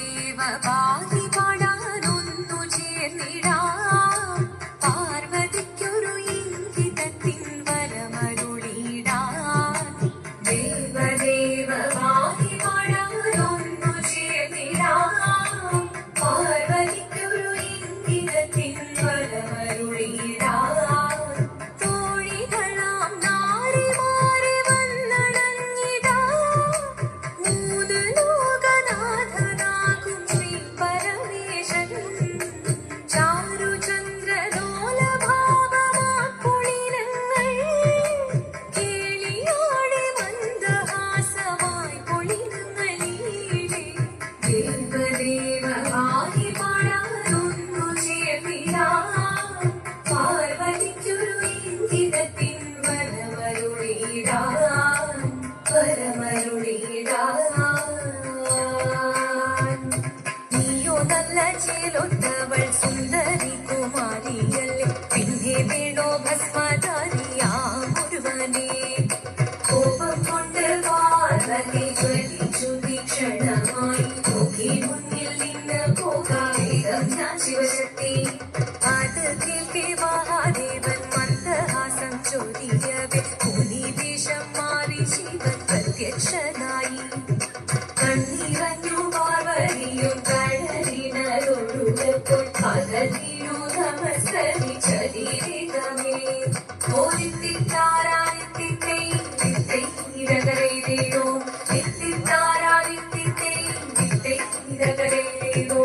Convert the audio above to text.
ദേവ പാതി പാടാനൊന്നു ചേർന്നിടാം പാർവതിക്കൊരു ഇംഗിതത്തിൻ വരമരുളിടാൻ ദേവദേവ പാതി പാടാനൊന്നു ചേർന്നിടാം പാർവതിക്കൊരു ഇംഗിതത്തിൻ വരമരുളിടാൻ നീയോ നല്ല ചേലൊത്തവൾ സുന്ദരി കുമാരിയല്ലേ പിന്നെ വേണോ ഭസ്മധാരിയാമൊരുവനെ കോപം കൊണ്ട് പാർവതി ജ്വലിച്ചു തീക്ഷണമായി നോക്കി മുന്നിൽ നിന്ന് പോകാവേദം ഞാൻ ശിവശക്തി അത് കേൾക്കെ മഹാദേവൻ മന്ദഹാസം ചോദിക്കവേ മുനിവേഷം മാറി ശിവൻ പ്രത്യക്ഷനായി കണ്ണീറഞ്ഞു പാർവതിയും കടലിനൊഴുകപ്പോൾ പകലിനു നമസ്കരിച്ചരീരമേ ഓരിത്തിത്താരാദിത്തിത്തേ ഇരകരയിലേയോ എത്തിത്താരാദിത്തിത്തേ ഇരകരയിലേയോ